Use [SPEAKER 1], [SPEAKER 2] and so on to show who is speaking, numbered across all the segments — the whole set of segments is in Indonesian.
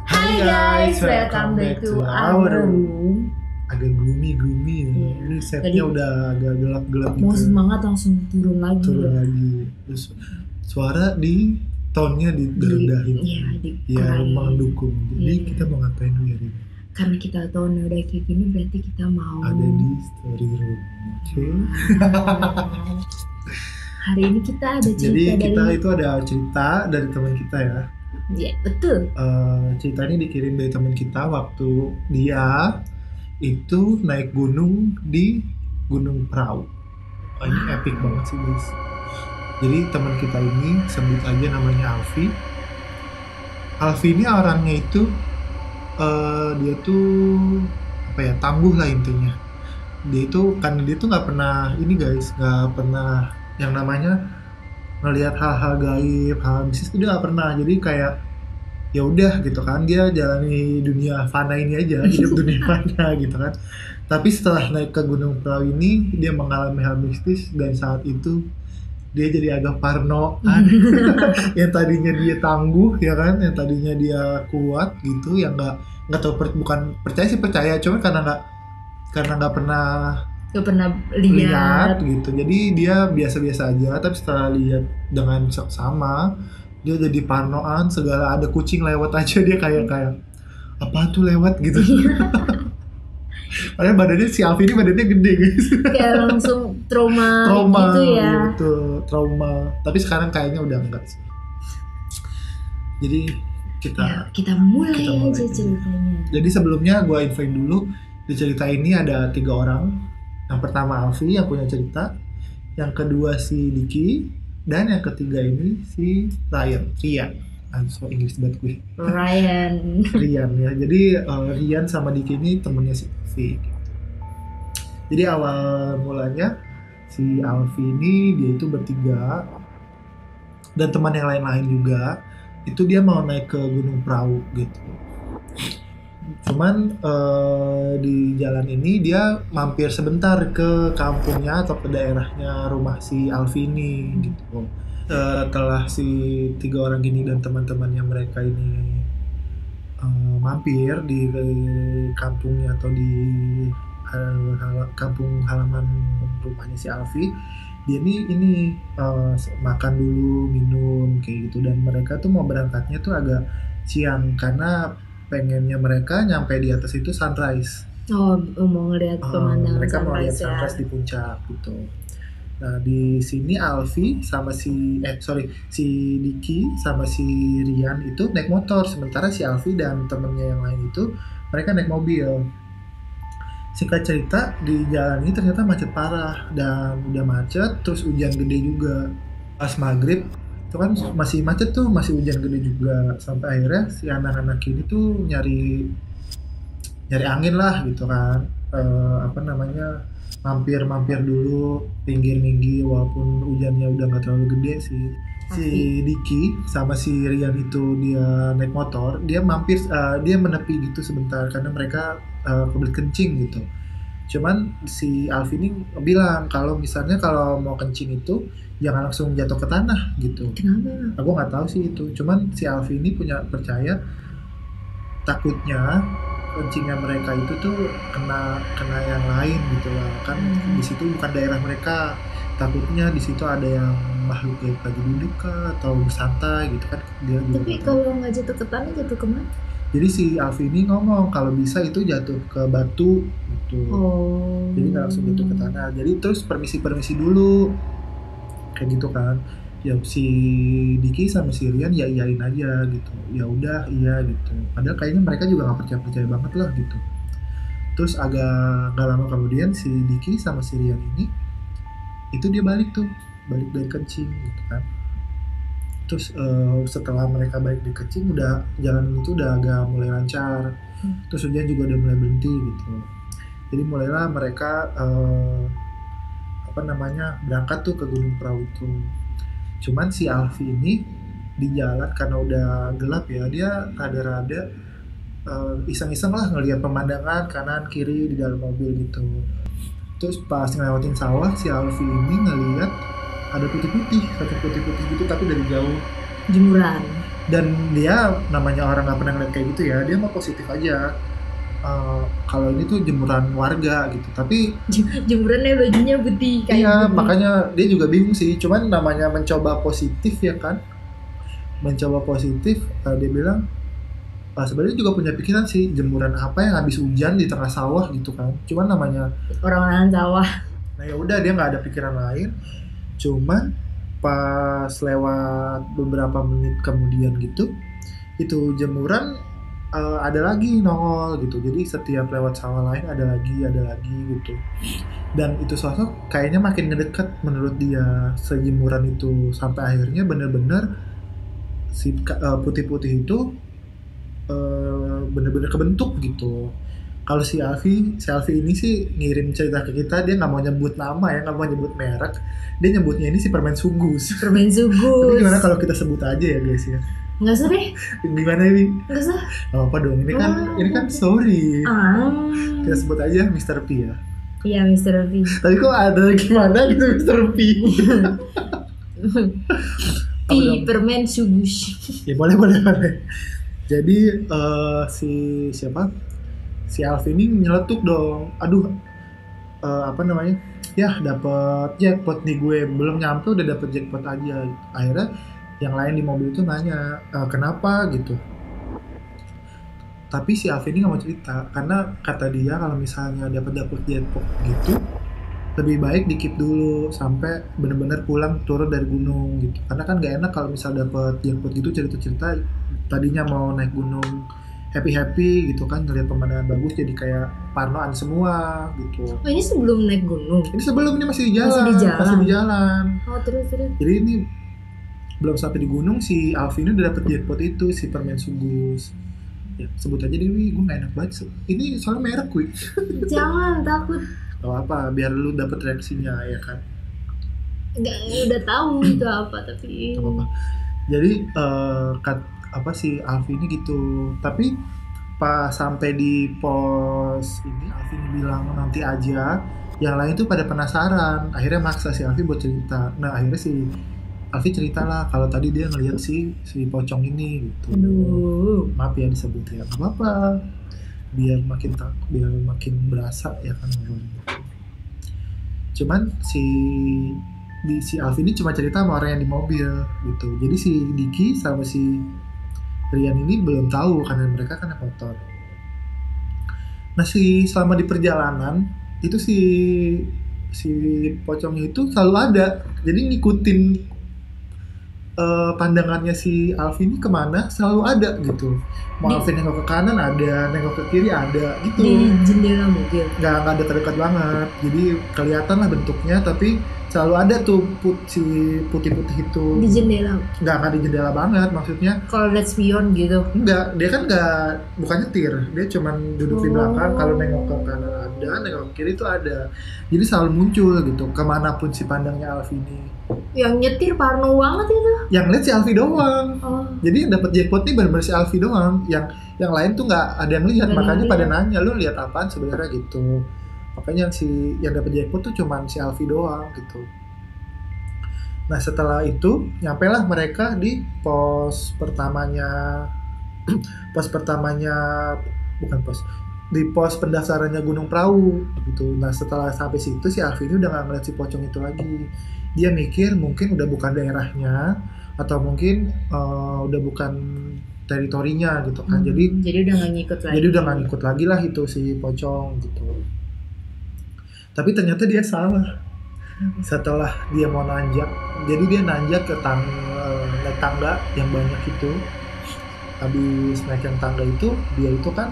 [SPEAKER 1] Hai guys, welcome back to our room.
[SPEAKER 2] Agak gloomy ya.
[SPEAKER 1] Iya.
[SPEAKER 2] Ini setnya
[SPEAKER 1] Tadi
[SPEAKER 2] udah agak gelap gitu.
[SPEAKER 1] Mau semangat langsung turun lagi.
[SPEAKER 2] Turun lagi. Terus suara di tone-nya direndahin.
[SPEAKER 1] Iya,
[SPEAKER 2] Ya
[SPEAKER 1] dikurangin.
[SPEAKER 2] mendukung. Jadi
[SPEAKER 1] Iya.
[SPEAKER 2] kita mau ngapain hari ini?
[SPEAKER 1] Karena kita tahu udah kayak gini, berarti kita mau
[SPEAKER 2] Ada di story room. Oke.
[SPEAKER 1] Hari ini kita ada cerita
[SPEAKER 2] Jadi kita
[SPEAKER 1] dari
[SPEAKER 2] itu ada cerita dari teman kita ya.
[SPEAKER 1] Ya, betul.
[SPEAKER 2] Cerita ini dikirim dari teman kita waktu dia itu naik gunung di Gunung Prau. Ini epic banget sih guys. Jadi teman kita ini sebut aja namanya Alfi. Alfi ini orangnya itu dia tuh apa ya, tangguh lah intinya. Dia tuh nggak pernah ini guys, nggak pernah yang namanya ngelihat hal-hal gaib, hal mistis itu dia nggak pernah. Jadi kayak ya udah gitu kan, dia jalani dunia fana ini aja, hidup dunia fana gitu kan. Tapi setelah naik ke Gunung Prau ini dia mengalami hal mistis dan saat itu dia jadi agak parno kan. Yang tadinya dia tangguh ya kan, yang tadinya dia kuat gitu, yang nggak tahu bukan percaya sih percaya, cuma karena nggak pernah
[SPEAKER 1] Gak pernah
[SPEAKER 2] lihat
[SPEAKER 1] lihat.
[SPEAKER 2] gitu, jadi dia biasa-biasa aja. Tapi setelah lihat dengan sama dia jadi parnoan, segala ada kucing lewat aja dia kayak apa tuh lewat gitu. Padahal badannya si Alfi ini badannya gede guys.
[SPEAKER 1] Kayak langsung trauma gitu ya.
[SPEAKER 2] Iya, betul, trauma. Tapi sekarang kayaknya udah enggak sih. Jadi
[SPEAKER 1] Ya, kita mulai
[SPEAKER 2] kita mulai
[SPEAKER 1] aja
[SPEAKER 2] dulu.
[SPEAKER 1] ceritanya.
[SPEAKER 2] Jadi sebelumnya gue infoin dulu, di cerita ini ada 3 orang. Yang pertama Alfi yang punya cerita, yang kedua si Diki, dan yang ketiga ini si Rian. So Inggris banget gue.
[SPEAKER 1] Ryan.
[SPEAKER 2] Rian ya. Jadi Rian sama Diki ini temennya si Alfi. Jadi awal mulanya si Alfi ini dia itu bertiga dan teman yang lain-lain juga. Itu dia mau naik ke Gunung Prau gitu. Cuman di jalan ini dia mampir sebentar ke kampungnya atau ke daerahnya rumah si Alfi ini gitu. Setelah si 3 orang ini dan teman-temannya mereka ini mampir di kampungnya atau di kampung halaman rumahnya si Alfi, dia ini makan dulu, minum kayak gitu. Dan mereka tuh mau berangkatnya tuh agak siang karena pengennya mereka nyampe di atas itu sunrise.
[SPEAKER 1] Oh, mau ngeliat pemandangan
[SPEAKER 2] Mereka mau lihat
[SPEAKER 1] sunrise ya.
[SPEAKER 2] sunrise di puncak gitu. Nah di sini Alfi sama si Diki sama si Rian itu naik motor, sementara si Alfi dan temennya yang lain itu mereka naik mobil. Singkat cerita, di jalan ini ternyata macet parah, dan udah macet terus hujan gede juga. Pas maghrib itu kan masih macet tuh, masih hujan gede juga, sampai akhirnya si anak-anak ini tuh nyari angin lah gitu kan. Mampir dulu pinggir-pinggir walaupun hujannya udah nggak terlalu gede sih. Si Diki sama si Rian itu dia naik motor, dia mampir, dia menepi gitu sebentar karena mereka kebelet kencing gitu. Cuman si Alfi ini bilang kalau misalnya kalau mau kencing itu jangan langsung jatuh ke tanah gitu.
[SPEAKER 1] Kenapa?
[SPEAKER 2] Aku nggak tahu sih itu. Cuman si Alfi ini punya percaya, takutnya kencingnya mereka itu tuh kena yang lain gitu lah kan. Di situ bukan daerah mereka, takutnya di situ ada yang makhluk gaib lagi duduk kah, atau bersantai gitu kan. Dia juga
[SPEAKER 1] Tapi
[SPEAKER 2] nggak tahu.
[SPEAKER 1] kalau nggak jatuh ke tanah, jatuh kemana?
[SPEAKER 2] Jadi si Alfi ini ngomong kalau bisa itu jatuh ke batu gitu.
[SPEAKER 1] Oh.
[SPEAKER 2] Jadi nggak langsung jatuh ke tanah. Jadi terus permisi dulu kayak gitu kan. Ya si Diki sama si Rian ya iyain aja gitu. Ya udah iya gitu. Padahal kayaknya mereka juga nggak percaya banget lah gitu. Terus agak nggak lama kemudian si Diki sama si Rian ini itu dia balik dari kencing gitu kan. Terus setelah mereka balik dari kencing, udah jalan itu udah agak mulai lancar. Terus hujan juga udah mulai berhenti gitu. Jadi mulailah mereka berangkat tuh ke Gunung Prau itu. Cuman si Alfi ini di jalan karena udah gelap ya, dia rada-rada iseng-iseng lah ngelihat pemandangan kanan kiri di dalam mobil gitu. Terus pas ngelewatin sawah, si Alfi ini ngelihat ada putih-putih gitu tapi dari jauh.
[SPEAKER 1] Jemuran.
[SPEAKER 2] Dan dia namanya orang nggak pernah ngeliat kayak gitu ya, dia mau positif aja. Kalau ini tuh jemuran warga gitu, tapi
[SPEAKER 1] Jemurannya bajunya putih kayak
[SPEAKER 2] iya
[SPEAKER 1] gini.
[SPEAKER 2] makanya dia juga bingung sih. Cuman namanya mencoba positif ya kan, mencoba positif. Dia bilang sebenarnya juga punya pikiran sih, jemuran apa yang habis hujan di tengah sawah gitu kan. Cuman namanya,
[SPEAKER 1] Orang-orang sawah.
[SPEAKER 2] nah ya udah dia nggak ada pikiran lain. Cuman pas lewat beberapa menit kemudian gitu, itu jemuran ada lagi nongol gitu. Jadi setiap lewat sawah lain ada lagi gitu. Dan itu sosok kayaknya makin ngedekat menurut dia, sejemuran itu, sampai akhirnya bener-bener si putih-putih itu bener-bener kebentuk gitu. Kalau si Alfi ini sih ngirim cerita ke kita, dia nggak mau nyebut nama ya, nggak mau nyebut merek, dia nyebutnya ini si permen sugus.
[SPEAKER 1] Permen
[SPEAKER 2] Tapi
[SPEAKER 1] sugus.
[SPEAKER 2] gimana kalau kita sebut aja ya guys ya?
[SPEAKER 1] Nggak usah deh,
[SPEAKER 2] Gimana ini?
[SPEAKER 1] nggak usah.
[SPEAKER 2] Gak apa dong, ini kan sorry. Kita sebut aja Mr. P ya.
[SPEAKER 1] Iya, Mr. P.
[SPEAKER 2] Tapi kok ada gimana gitu Mr. P?
[SPEAKER 1] P permen sugus.
[SPEAKER 2] Ya boleh. Jadi si Alvin ini nyeletuk dong. Aduh, apa namanya? Ya dapat jackpot nih gue, belum nyampe udah dapat jackpot aja. Akhirnya yang lain di mobil itu nanya kenapa gitu. Tapi si Alvin ini nggak mau cerita karena kata dia kalau misalnya dapat jackpot gitu, lebih baik di-keep dulu sampai benar-benar pulang turun dari gunung gitu. Karena kan gak enak kalau misal dapat jackpot gitu, cerita-cerita tadinya mau naik gunung happy gitu kan, ngeliat pemandangan bagus jadi kayak parnoan semua gitu.
[SPEAKER 1] Oh, ini sebelum naik gunung.
[SPEAKER 2] Ini sebelum, ini masih di jalan.
[SPEAKER 1] Masih di jalan. Oh, terus.
[SPEAKER 2] Jadi ini belum sampai di gunung, si Alvin ini udah dapet jackpot itu, si permen sugus. Ya, sebut aja deh, gue gak enak banget. Ini soalnya merek, gue.
[SPEAKER 1] Jangan, takut.
[SPEAKER 2] Gak apa, biar lu dapet reaksinya ya kan.
[SPEAKER 1] Nggak, udah tahu itu apa, tapi
[SPEAKER 2] Gak apa-apa. Jadi si Alfi ini gitu. Tapi pas sampai di pos ini, Alfi bilang nanti aja. Yang lain tuh pada penasaran. Akhirnya maksa si Alfi buat cerita. Nah akhirnya si Alfi cerita lah kalau tadi dia ngeliat si pocong ini gitu.
[SPEAKER 1] aduh,
[SPEAKER 2] Maaf ya disebut ya, gak apa-apa. Biar makin berasa ya kan. Cuman si Alvin ini cuma cerita sama orang yang di mobil gitu. Jadi si Diki sama si Rian ini belum tahu karena mereka kan naik motor. Nah selama di perjalanan itu si pocongnya itu selalu ada. Jadi ngikutin pandangannya si Alvin ini kemana selalu ada gitu. Mau Alvin nengok ke kanan ada, nengok ke kiri ada gitu.
[SPEAKER 1] di jendela mobil.
[SPEAKER 2] Nggak ada terdekat banget, jadi kelihatan lah bentuknya, tapi selalu ada tuh si putih-putih itu.
[SPEAKER 1] Di jendela.
[SPEAKER 2] Nggak di jendela banget maksudnya.
[SPEAKER 1] Kalau lihat spion gitu.
[SPEAKER 2] Enggak, dia kan bukan nyetir, dia cuman duduk di belakang. Kalau nengok ke kanan ada, nengok ke kiri itu ada. Jadi selalu muncul gitu, kemanapun si pandangnya Alfi ini.
[SPEAKER 1] Yang nyetir parno banget itu.
[SPEAKER 2] Yang lihat si Alfi doang.
[SPEAKER 1] Oh.
[SPEAKER 2] Jadi yang dapat jackpot nih benar-benar si Alfi doang. Yang lain tuh nggak ada yang lihat, makanya pada nanya lu lihat apaan sebenarnya gitu. Makanya yang dapat jackpot tuh cuman si Alfi doang gitu. Nah setelah itu nyampelah mereka di pos pertamanya di pos pendaftarannya Gunung Prau gitu. Nah setelah sampai situ si Alfi ini udah nggak ngeliat si pocong itu lagi. Dia mikir mungkin udah bukan daerahnya atau mungkin udah bukan teritorinya gitu kan. Jadi
[SPEAKER 1] udah nggak ngikut lagi.
[SPEAKER 2] Jadi udah nggak ngikut lagi lah itu si pocong gitu. Tapi ternyata dia salah. Setelah dia mau nanjak, jadi dia nanjak ke naik tangga yang banyak itu. Habis naik yang tangga itu, dia itu kan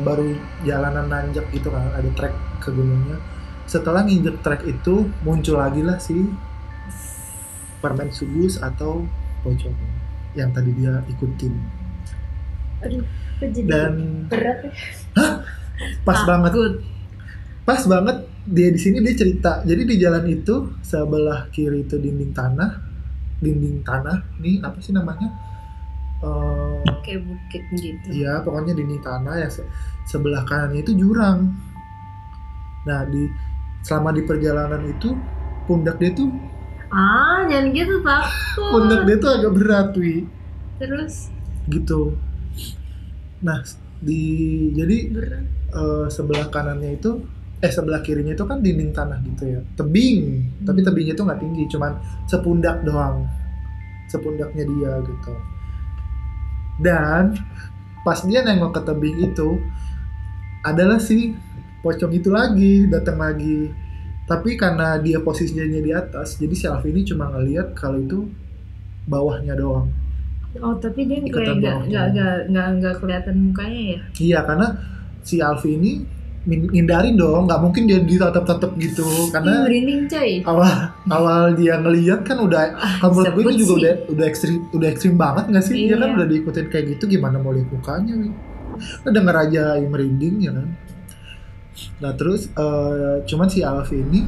[SPEAKER 2] baru jalanan nanjak gitu kan, ada trek ke gunungnya. Setelah nginjek trek itu, muncul lagi lah si permen sugus atau pocong yang tadi dia ikutin.
[SPEAKER 1] Aduh, jadi
[SPEAKER 2] dan
[SPEAKER 1] berat ya.
[SPEAKER 2] Pas banget dia di sini dia cerita. Jadi di jalan itu sebelah kiri itu dinding tanah nih apa sih namanya?
[SPEAKER 1] Kayak bukit gitu.
[SPEAKER 2] Iya, pokoknya dinding tanah ya. Sebelah kanannya itu jurang. Nah, selama di perjalanan itu pundak dia tuh
[SPEAKER 1] jangan gitu takut.
[SPEAKER 2] Pundak dia tuh agak berat, Wi.
[SPEAKER 1] Terus
[SPEAKER 2] gitu. Nah jadi sebelah kanannya itu sebelah kirinya itu kan dinding tanah gitu ya, tebing. Tapi tebingnya itu nggak tinggi, cuman sepundak doang, sepundaknya dia gitu. Dan pas dia nengok ke tebing itu, adalah si pocong itu lagi datang lagi. Tapi karena dia posisinya di atas, jadi si Alfi ini cuma ngelihat kalau itu bawahnya doang.
[SPEAKER 1] Oh, tapi dia
[SPEAKER 2] Ikatan
[SPEAKER 1] kayak
[SPEAKER 2] bawahnya.
[SPEAKER 1] nggak kelihatan mukanya ya?
[SPEAKER 2] Iya, karena si Alfi ini hindarin dong, nggak mungkin dia ditatap-tatap gitu. Karena
[SPEAKER 1] Merinding coy.
[SPEAKER 2] awal dia ngelihat kan udah, kalau menurut gue
[SPEAKER 1] sebut
[SPEAKER 2] ini juga
[SPEAKER 1] sih.
[SPEAKER 2] udah ekstrim banget nggak sih? Dia kan
[SPEAKER 1] Iya.
[SPEAKER 2] udah diikutin kayak gitu, gimana mau lihat mukanya nih? Udah denger aja merinding ya kan. Nah terus cuman si Alfi ini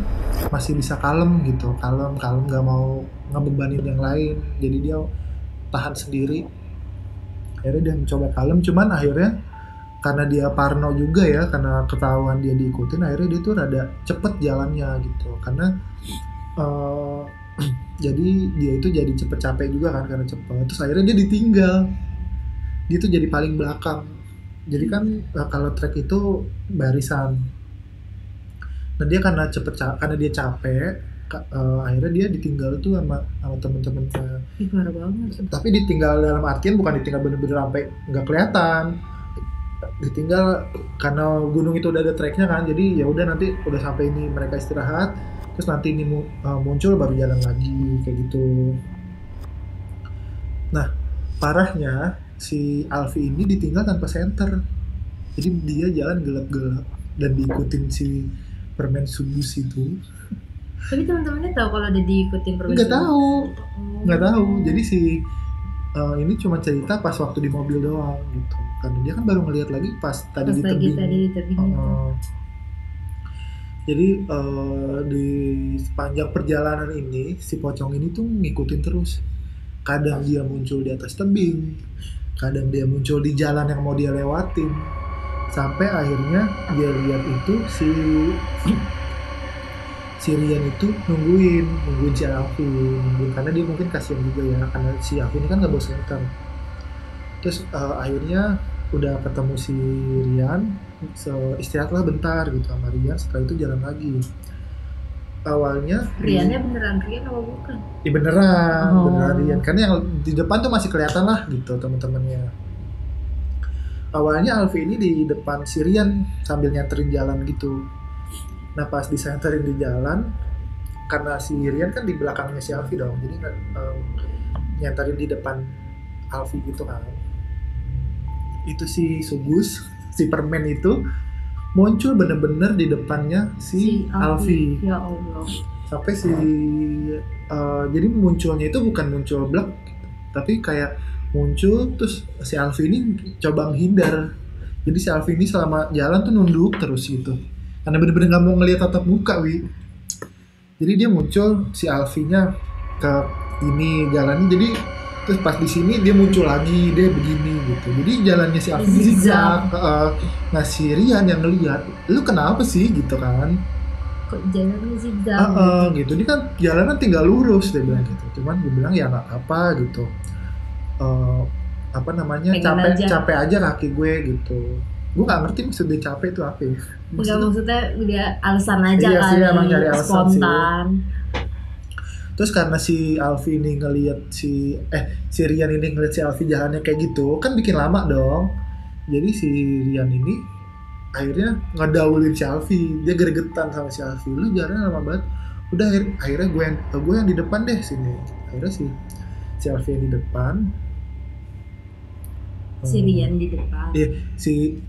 [SPEAKER 2] masih bisa kalem gitu, kalem nggak mau ngebebanin yang lain, jadi dia tahan sendiri. Akhirnya dia mencoba kalem, cuman akhirnya karena dia parno juga ya, karena ketahuan dia diikutin, akhirnya dia tuh rada cepet jalannya gitu. Karena eh, jadi dia itu jadi cepet capek juga kan karena cepet. Terus akhirnya dia ditinggal, dia tuh jadi paling belakang. Jadi kan kalau trek itu barisan. Nah dia karena karena dia capek, akhirnya dia ditinggal tuh sama temen-temennya.
[SPEAKER 1] Ih, parah banget.
[SPEAKER 2] Tapi ditinggal dalam artian bukan ditinggal bener-bener sampai nggak kelihatan. Ditinggal karena gunung itu udah ada treknya kan, jadi ya udah nanti udah sampai ini mereka istirahat, terus nanti ini muncul baru jalan lagi kayak gitu. Nah parahnya si Alfi ini ditinggal tanpa senter, jadi dia jalan gelap-gelap dan diikutin si permen subus itu.
[SPEAKER 1] Tapi teman-temannya tahu kalau dia diikutin permen
[SPEAKER 2] Nggak tahu,
[SPEAKER 1] Oh.
[SPEAKER 2] nggak tahu. Jadi si ini cuma cerita pas waktu di mobil doang gitu. Karena dia kan baru ngelihat lagi pas tadi
[SPEAKER 1] Pas
[SPEAKER 2] di
[SPEAKER 1] lagi
[SPEAKER 2] tebing.
[SPEAKER 1] tadi di tebing itu.
[SPEAKER 2] Jadi di sepanjang perjalanan ini si pocong ini tuh ngikutin terus. Kadang dia muncul di atas tebing, kadang dia muncul di jalan yang mau dia lewatin. Sampai akhirnya dia lihat itu si Rian itu nungguin si Alfi, karena dia mungkin kasihan juga ya, karena si Alfi ini kan nggak bawa senter. Terus akhirnya udah ketemu si Rian, istirahatlah bentar gitu sama Rian, setelah itu jalan lagi. Awalnya
[SPEAKER 1] Riannya beneran Rian apa bukan?
[SPEAKER 2] ya beneran
[SPEAKER 1] Oh.
[SPEAKER 2] beneran Rian, karena yang di depan tuh masih kelihatan lah gitu teman-temannya. Awalnya Alfi ini di depan si Rian sambil nyanterin jalan gitu. Nah pas disenterin di jalan, karena si Rian kan di belakangnya si Alfi dong, jadi kan nyanterin di depan Alfi gitu kan. Itu si Subus, si permen itu muncul bener-bener di depannya si Alfi.
[SPEAKER 1] Ya Allah.
[SPEAKER 2] Sampai jadi munculnya itu bukan muncul blek, tapi kayak muncul terus si Alfi ini coba menghindar. Jadi si Alfi ini selama jalan tuh nunduk terus gitu, karena bener-bener nggak mau ngelihat tatap muka Jadi dia muncul si Alfinya ke ini jalannya, jadi terus pas di sini dia muncul lagi, dia begini gitu. Jadi jalannya si Alfi zigzag. Nah si Rian yang ngelihat, lu kenapa sih gitu kan?
[SPEAKER 1] Kok jalannya zigzag?
[SPEAKER 2] Gitu. Dia kan jalannya tinggal lurus, dia bilang gitu. Cuman gue bilang ya nggak apa gitu. Apa namanya, capek aja kaki gue gitu. Gue nggak ngerti maksud dia capek itu apa ya.
[SPEAKER 1] Maksudnya dia alasan aja
[SPEAKER 2] iya
[SPEAKER 1] kali,
[SPEAKER 2] sih, emang cari alasan
[SPEAKER 1] spontan.
[SPEAKER 2] Terus karena si Alfi ini ngelihat si Rian ini ngelihat si Alfi jalannya kayak gitu, kan bikin lama dong. Jadi si Rian ini akhirnya ngedaulin si Alfi, dia gregetan sama si Alfi, lu jalannya lama banget. Udah akhirnya gue yang di depan deh sini. Akhirnya si Alfi yang di depan.
[SPEAKER 1] Si Rian di depan.
[SPEAKER 2] Iya,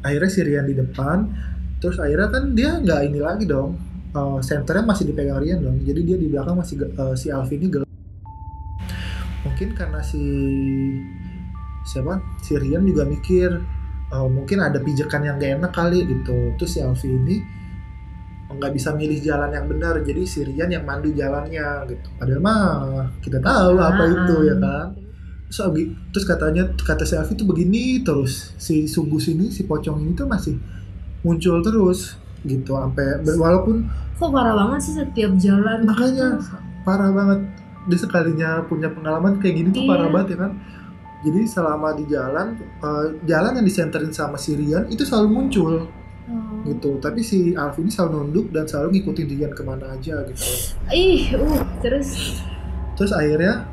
[SPEAKER 2] akhirnya si Rian di depan. Terus akhirnya kan dia nggak ini lagi dong. Senternya masih dipegang Rian dong. Jadi dia di belakang masih si Alfi ini gelap. Mungkin karena si Rian juga mikir mungkin ada pijakan yang gak enak kali gitu. Terus si Alfi ini nggak bisa milih jalan yang benar, jadi si Rian yang mandu jalannya gitu. Padahal mah kita tahu apa itu ya kan. Terus kata si Alfi tuh begini terus, si Subus ini, si pocong ini tuh masih muncul terus gitu, sampai walaupun
[SPEAKER 1] kok parah banget sih setiap jalan.
[SPEAKER 2] Makanya parah banget. Dia sekalinya punya pengalaman kayak gini tuh parah banget ya kan. Jadi selama di jalan, jalan yang disenterin sama si Rian itu selalu muncul gitu. Tapi si Alfi ini selalu nunduk dan selalu ngikutin Rian kemana aja gitu.
[SPEAKER 1] Terus
[SPEAKER 2] Terus akhirnya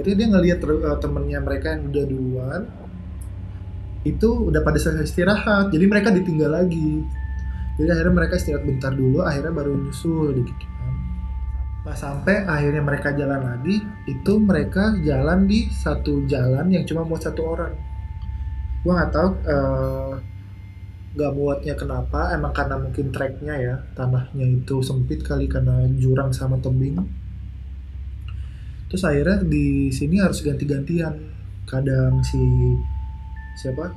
[SPEAKER 2] dia ngelihat temennya mereka yang udah duluan itu udah pada selesai istirahat, jadi mereka ditinggal lagi. Jadi akhirnya mereka istirahat bentar dulu, akhirnya baru nyusul gitu kan. Pas sampai akhirnya mereka jalan lagi, itu mereka jalan di satu jalan yang cuma muat satu orang. Gua nggak tahu nggak muatnya kenapa, emang karena mungkin treknya ya, tanahnya itu sempit kali karena jurang sama tebing. Terus akhirnya di sini harus ganti-gantian. Kadang siapa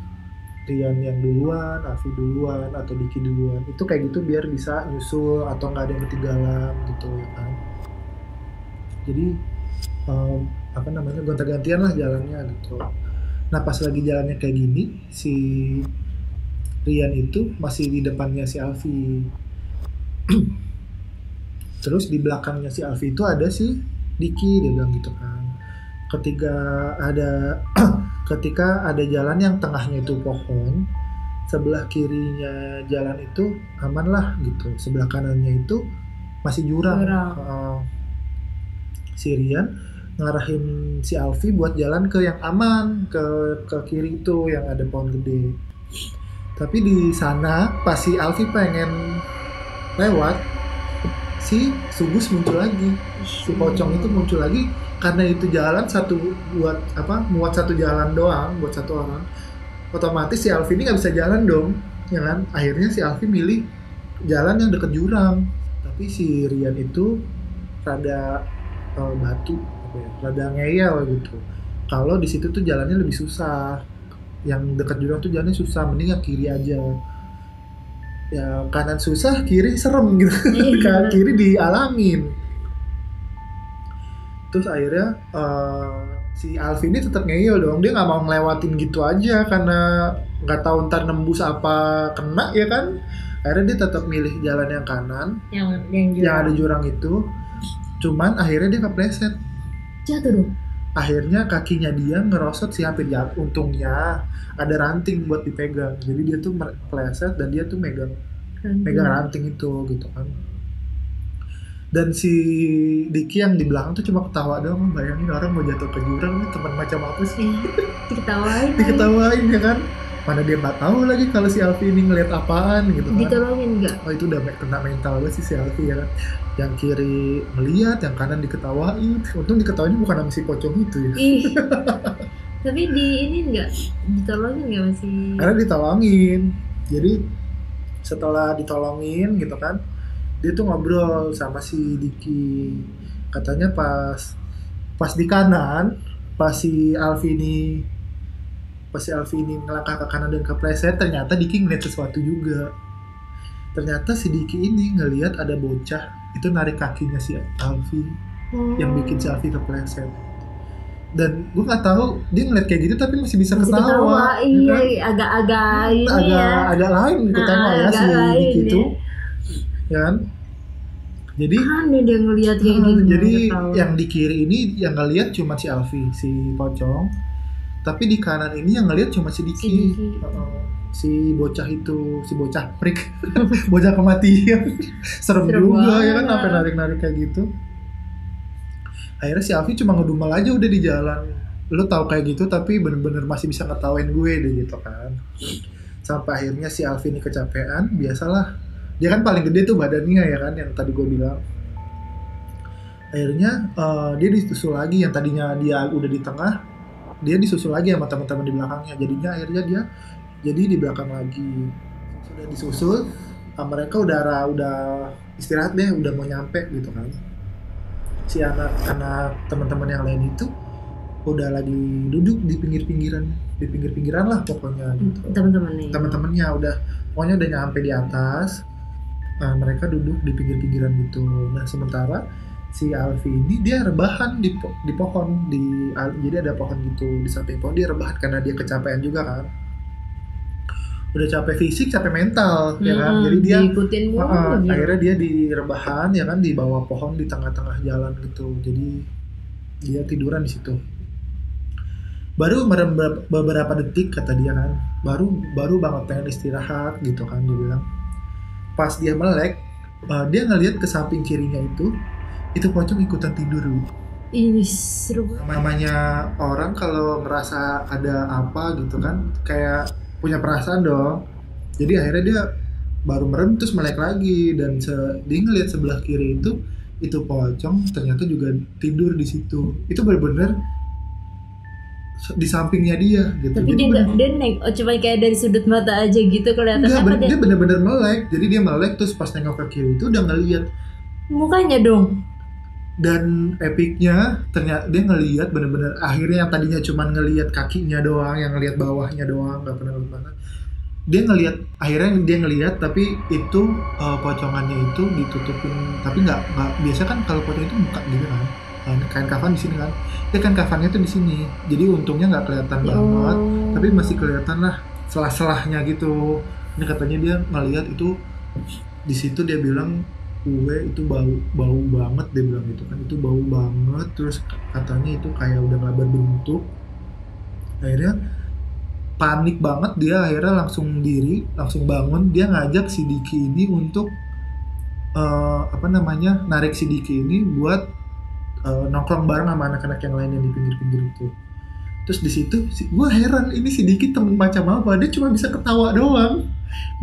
[SPEAKER 2] Rian yang duluan, Afi duluan, atau Diki duluan. Itu kayak gitu biar bisa nyusul atau nggak ada yang ketinggalan gitu ya kan. Jadi gonta-gantian lah jalannya gitu. Nah pas lagi jalannya kayak gini, si Rian itu masih di depannya si Alfi. Terus di belakangnya si Alfi itu ada si Diki, dia bilang gitu kan. Ketika ada jalan yang tengahnya itu pohon, sebelah kirinya jalan itu aman lah gitu, sebelah kanannya itu masih jurang. Si Rian ngarahin si Alfi buat jalan ke yang aman, ke kiri itu yang ada pohon gede. Tapi di sana pas si Alfi pengen lewat, si Sugus muncul lagi, si pocong itu muncul lagi. Karena itu jalan muat satu jalan doang buat satu orang, otomatis si Alfi ini nggak bisa jalan dong, ya kan? Akhirnya si Alfi milih jalan yang deket jurang, tapi si Rian itu rada rada ngeyel gitu. Kalau di situ tuh jalannya lebih susah, yang deket jurang tuh jalannya susah, mending yang kiri aja. Ya kanan susah, kiri serem gitu. Kiri dialamin. Terus akhirnya si Alfi ini tetap ngeyel dong, dia nggak mau ngelewatin gitu aja karena nggak tahu ntar nembus apa kena ya kan. Akhirnya dia tetap milih jalan yang kanan, yang ada jurang itu. Cuman akhirnya dia kepleset,
[SPEAKER 1] jatuh dong.
[SPEAKER 2] Akhirnya kakinya dia ngerosot si hampir jatuh. Untungnya ada ranting buat dipegang, jadi dia tuh kepleset dan dia tuh megang ranting itu gitu kan. Dan si Diki yang di belakang tuh cuma ketawa doang. Bayangin orang mau jatuh ke jurang nih, teman macam apa sih? Diketawain ya kan. Mana dia nggak tahu lagi kalau si Alfi ini ngeliat apaan gitu kan.
[SPEAKER 1] Ditolongin nggak?
[SPEAKER 2] Oh itu udah kena mental banget sih si Alfi ya kan. Yang kiri melihat, yang kanan diketawain. Untung diketawain bukan sama si pocong itu ya.
[SPEAKER 1] Tapi ditolongin nggak masih?
[SPEAKER 2] Karena ditolongin. Jadi setelah ditolongin gitu kan, dia tuh ngobrol sama si Diki. Katanya pas di kanan, pas si Alfi ini ngelangkah ke kanan dan kepleset, ternyata Diki ngeliat sesuatu juga. Ternyata si Diki ini ngelihat ada bocah itu narik kakinya si Alfi, yang bikin si Alfi kepleset. Dan gue nggak tahu dia ngeliat kayak gitu tapi masih bisa ketawa.
[SPEAKER 1] Iya, kan?
[SPEAKER 2] agak lain ketawa ya si Diki itu. Ya kan? Jadi
[SPEAKER 1] aneh dia ngelihat kayak gitu.
[SPEAKER 2] Jadi yang di kiri ini yang ngelihat cuma si Alfi, si pocong. Tapi di kanan ini yang ngelihat cuma si Diki. Si bocah itu, si bocah prik. Bocah kematian. Serem juga banget. Ya kan sampai narik-narik kayak gitu. Akhirnya si Alfi cuma ngedumel aja udah di jalan. Lu tahu kayak gitu tapi bener-bener masih bisa ngetawain gue deh gitu kan. Sampai akhirnya si Alfi ini kecapean, biasalah. Dia kan paling gede tuh badannya ya kan, yang tadi gue bilang. Akhirnya dia disusul lagi, yang tadinya dia udah di tengah, dia disusul lagi sama teman-teman di belakangnya. Jadinya akhirnya dia jadi di belakang lagi. Sudah disusul, mereka udah istirahat deh, udah mau nyampe gitu kan. Si anak-anak teman-teman yang lain itu udah lagi duduk di pinggir-pinggiran lah pokoknya gitu. Teman-temannya udah pokoknya udah nyampe di atas. Mereka duduk di pinggir-pinggiran gitu. Nah sementara si Alfi ini dia rebahan di pohon, jadi ada pohon gitu di samping pohon, dia rebahan karena dia kecapean juga kan. Udah capek fisik, capek mental ya kan. Jadi dia akhirnya dia di rebahan ya kan, di bawah pohon di tengah-tengah jalan gitu. Jadi dia tiduran di situ. baru merem beberapa detik kata dia kan, baru banget pengen istirahat gitu kan, dia bilang. Pas dia melek, dia ngelihat ke samping kirinya itu pocong ikutan tidur.
[SPEAKER 1] Ini seru banget.
[SPEAKER 2] Namanya orang kalau merasa ada apa gitu kan, kayak punya perasaan dong. Jadi akhirnya dia baru merem terus melek lagi, dan dia ngelihat sebelah kiri itu pocong ternyata juga tidur di situ. Itu benar-benar di sampingnya dia gitu.
[SPEAKER 1] Tapi
[SPEAKER 2] Jadi
[SPEAKER 1] dia naik, cuma kayak dari sudut mata aja gitu kelihatan apa
[SPEAKER 2] dia benar-benar melek. Jadi dia melek terus pas nengok ke kiri itu udah ngelihat
[SPEAKER 1] mukanya dong.
[SPEAKER 2] Dan epicnya ternyata dia ngelihat benar-benar, akhirnya yang tadinya cuma ngelihat kakinya doang, yang ngelihat bawahnya doang, nggak pernah lihat mana. Akhirnya dia ngelihat, tapi itu pocongannya itu ditutupin, tapi nggak biasa kan kalau pocong itu buka gitu kan, kain kafan di sini kan, dia kan kafannya tuh di sini, jadi untungnya nggak kelihatan banget, tapi masih kelihatan lah selah-selahnya gitu. Ini katanya dia ngelihat itu di situ, dia bilang itu bau banget, dia bilang gitu kan, itu bau banget, terus katanya itu kayak udah nggak berbentuk. Akhirnya panik banget dia, akhirnya langsung bangun, dia ngajak si Diki ini untuk narik si Diki ini buat nongkrong bareng sama anak-anak yang lain yang di pinggir-pinggir itu. Terus di situ gue heran, ini si Diki temen macam apa, dia cuma bisa ketawa doang.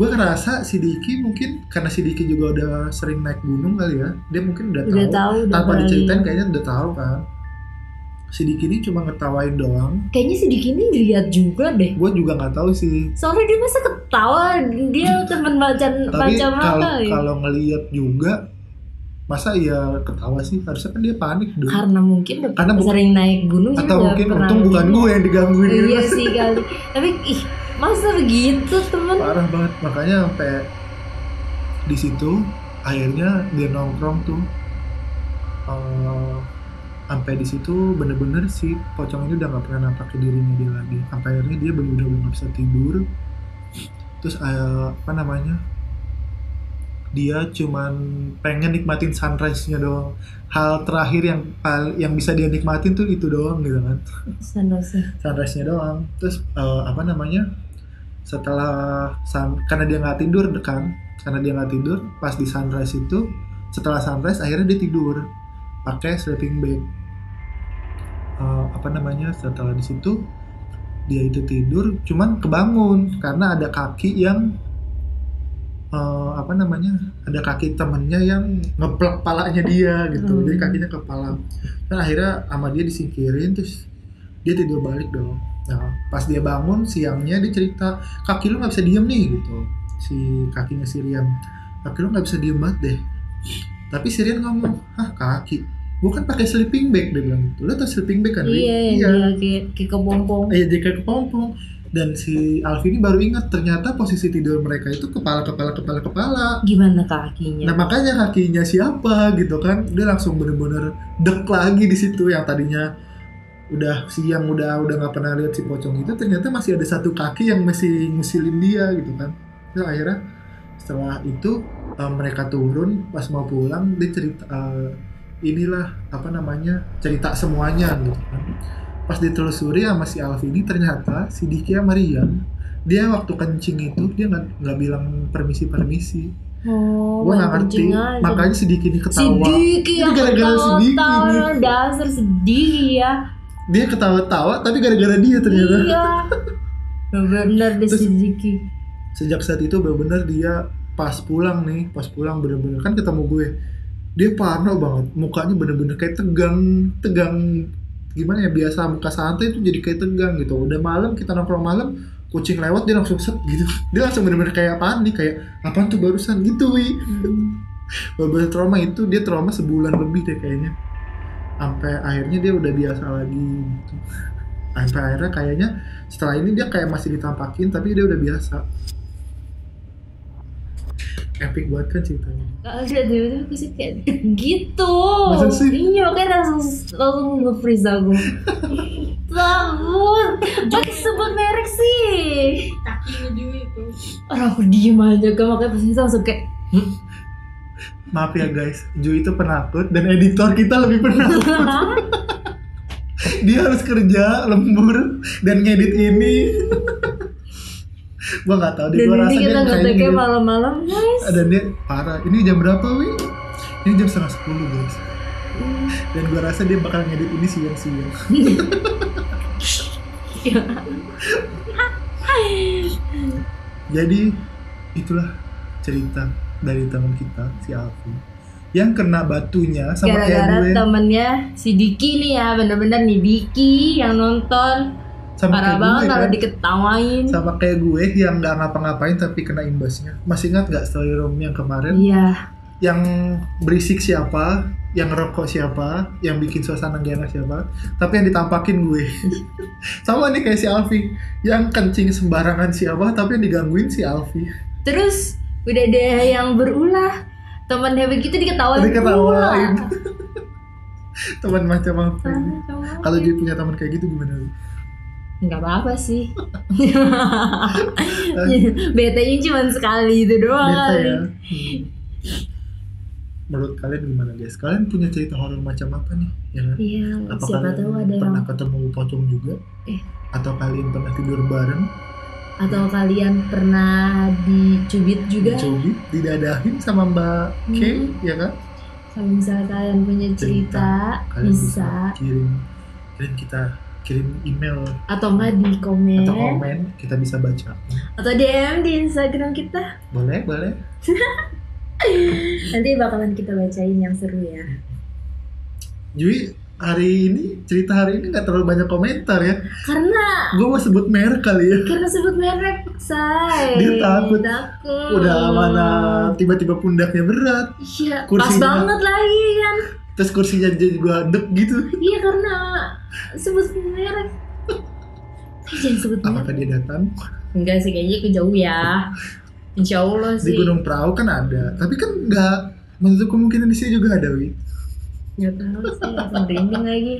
[SPEAKER 2] Gue ngerasa si Diki mungkin karena si Diki juga udah sering naik gunung kali ya, dia mungkin udah tahu tanpa diceritain kayaknya udah tahu kan. Si Diki ini cuma ngetawain doang.
[SPEAKER 1] Kayaknya si Diki ini dilihat juga deh.
[SPEAKER 2] Gue juga nggak tahu sih.
[SPEAKER 1] Soalnya dia masa ketawa, dia teman macam apa?
[SPEAKER 2] Tapi kalau ngelihat juga, masa ya ketawa sih? Harusnya kan dia panik dong.
[SPEAKER 1] Karena mungkin sering naik gunung juga.
[SPEAKER 2] Atau mungkin untung bukan gue yang digangguin.
[SPEAKER 1] Iya sih kali. Tapi masa begitu teman?
[SPEAKER 2] Parah banget, makanya sampai di situ akhirnya dia nongkrong tuh. Sampai di situ bener-bener si pocong ini udah nggak pernah nampakin dirinya dia lagi. Sampai akhirnya dia bener-bener nggak bisa tidur. Terus dia cuman pengen nikmatin sunrise-nya doang. Hal terakhir yang bisa dia nikmatin tuh itu doang gitu kan. Sunrise-nya doang. Terus setelah karena dia nggak tidur kan, pas di sunrise itu, setelah sunrise akhirnya dia tidur pakai sleeping bag. Setelah di situ dia itu tidur, cuman kebangun karena ada kaki yang ada kaki temennya yang ngeplek palanya dia gitu. Jadi kakinya ke kepala. Dan akhirnya sama dia disingkirin, terus dia tidur balik dong. Nah, pas dia bangun siangnya dia cerita, kaki lu nggak bisa diem nih gitu. Si kakinya si Rian, kaki lu nggak bisa diem banget deh. Tapi si Rian ngomong, kaki, bukan pakai sleeping bag, dia bilang gitu. Lo tau sleeping bag kan?
[SPEAKER 1] Iya. Kayak kepompong.
[SPEAKER 2] Iya, dia kayak kepompong. Dan si Alfi ini baru ingat ternyata posisi tidur mereka itu kepala.
[SPEAKER 1] Gimana kakinya?
[SPEAKER 2] Nah makanya kakinya siapa gitu kan? Dia langsung bener-bener dek lagi di situ, yang tadinya udah siang udah nggak pernah lihat si pocong itu, ternyata masih ada satu kaki yang masih ngusilin dia gitu kan. Terus akhirnya setelah itu mereka turun, pas mau pulang dia cerita cerita semuanya gitu kan. Pas ditelusuri sama si Alfi ini, ternyata si Diki sama Rian, dia waktu kencing itu dia nggak bilang permisi. Gue nggak ngerti, makanya si Diki ini ketawa.
[SPEAKER 1] Ini
[SPEAKER 2] gara-gara si Diki nih.
[SPEAKER 1] Dasar sedih ya.
[SPEAKER 2] Dia ketawa-tawa tapi gara-gara dia ternyata.
[SPEAKER 1] Iya. Benar deh si Diki.
[SPEAKER 2] Sejak saat itu benar-benar dia pas pulang bener-bener kan ketemu gue, dia parno banget, mukanya bener-bener kayak tegang gimana ya, biasa muka santai itu jadi kayak tegang gitu. Udah malam, kita nongkrong malam, kucing lewat dia langsung set gitu, dia langsung bener-bener kayak panik, kayak apaan tuh barusan gitu bener-bener trauma itu, dia trauma sebulan lebih deh kayaknya, sampai akhirnya dia udah biasa lagi gitu. Sampai akhirnya kayaknya setelah ini dia kayak masih ditampakin tapi dia udah biasa. Epic banget kan ceritanya.
[SPEAKER 1] Kalau tiba-tiba aku sih kayak gitu.
[SPEAKER 2] Masa sih?
[SPEAKER 1] Iya, kayak langsung nge-freeze aku. Takut. Jangan sebut merek sih.
[SPEAKER 3] Kakinya Dewi itu.
[SPEAKER 1] Orang aku diem aja kan, makanya pas itu langsung kayak
[SPEAKER 2] Maaf ya guys, Ju itu penakut dan editor kita lebih penakut. Dia harus kerja lembur dan ngedit ini. Gua nggak tahu deh.
[SPEAKER 1] Dan
[SPEAKER 2] Gua
[SPEAKER 1] ini
[SPEAKER 2] rasa dia
[SPEAKER 1] kita
[SPEAKER 2] kayaknya
[SPEAKER 1] ngeteknya
[SPEAKER 2] ngedit.
[SPEAKER 1] malam-malam guys.
[SPEAKER 2] Dan dia parah. Ini jam berapa Wi? Ini jam 9:30 guys. Dan gua rasa dia bakal ngedit ini siang-siang. Jadi itulah cerita dari teman kita si Alfi yang kena batunya sama kayak
[SPEAKER 1] Gara-gara
[SPEAKER 2] gue,
[SPEAKER 1] temennya si Diki nih ya, bener-bener nih Diki yang nonton.
[SPEAKER 2] sama
[SPEAKER 1] Parah
[SPEAKER 2] kayak
[SPEAKER 1] banget
[SPEAKER 2] gue
[SPEAKER 1] kalau
[SPEAKER 2] kan,
[SPEAKER 1] diketawain.
[SPEAKER 2] sama kayak gue yang nggak ngapa-ngapain tapi kena imbasnya. Masih ingat nggak story room yang kemarin?
[SPEAKER 1] Iya.
[SPEAKER 2] Yang berisik siapa, yang rokok siapa, yang bikin suasana gak enak siapa, tapi yang ditampakin gue. Sama nih kayak si Alfi, yang kencing sembarangan siapa, tapi yang digangguin si Alfi.
[SPEAKER 1] Terus udah ada yang berulah, teman Happy kita diketawain.
[SPEAKER 2] Diketawain. Teman macam apa?
[SPEAKER 1] Pula.
[SPEAKER 2] Kalau jadi punya teman kayak gitu gimana?
[SPEAKER 1] Nggak apa-apa sih. Bete-nya cuma sekali itu doang
[SPEAKER 2] Bete
[SPEAKER 1] kali.
[SPEAKER 2] ya. Menurut kalian gimana guys? Kalian punya cerita horor macam apa nih? Ya kan?
[SPEAKER 1] Iya,
[SPEAKER 2] Apa
[SPEAKER 1] siapa
[SPEAKER 2] kalian
[SPEAKER 1] tahu ada yang
[SPEAKER 2] pernah ketemu pocong juga? Atau kalian pernah tidur bareng?
[SPEAKER 1] atau kalian pernah dicubit juga.
[SPEAKER 2] Dicubit, didadahin sama Mbak K, ya kan?
[SPEAKER 1] Kalau misalnya kalian punya cerita,
[SPEAKER 2] Kalian
[SPEAKER 1] bisa
[SPEAKER 2] kirim email
[SPEAKER 1] atau enggak di komen
[SPEAKER 2] atau komen, kita bisa baca.
[SPEAKER 1] atau DM di Instagram kita.
[SPEAKER 2] Boleh.
[SPEAKER 1] Nanti bakalan kita bacain yang seru ya.
[SPEAKER 2] Jui, cerita hari ini nggak terlalu banyak komentar ya.
[SPEAKER 1] Karena
[SPEAKER 2] Gue mau sebut merek kali ya.
[SPEAKER 1] sebut merek, say.
[SPEAKER 2] Dia takut.
[SPEAKER 1] Takut.
[SPEAKER 2] Udah mana tiba-tiba pundaknya berat.
[SPEAKER 1] Iya, pas
[SPEAKER 2] kursinya-
[SPEAKER 1] banget lagi kan.
[SPEAKER 2] Terus kursinya juga dek gitu.
[SPEAKER 1] Iya, karena sebut merek. Jangan sebut merek.
[SPEAKER 2] Apakah dia datang?
[SPEAKER 1] Enggak sih, kayaknya kejauh ya. Insya Allah
[SPEAKER 2] Di
[SPEAKER 1] sih.
[SPEAKER 2] Gunung Perahu kan ada. Tapi kan nggak menutup kemungkinan di sini juga ada, Wi.
[SPEAKER 1] Nggak tahu sih, langsung merinding lagi.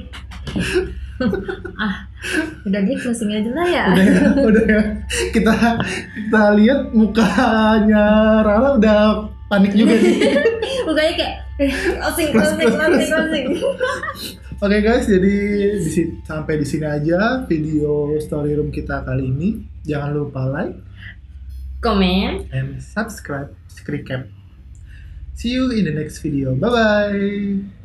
[SPEAKER 1] Udah deh, closing aja lah ya.
[SPEAKER 2] Udah ya. Kita lihat mukanya Rara udah panik juga nih.
[SPEAKER 1] Mukanya kayak closing.
[SPEAKER 2] Oke guys, jadi sampai di sini aja video story room kita kali ini. Jangan lupa like
[SPEAKER 1] Komen.
[SPEAKER 2] and subscribe Skricap. See you in the next video. Bye bye.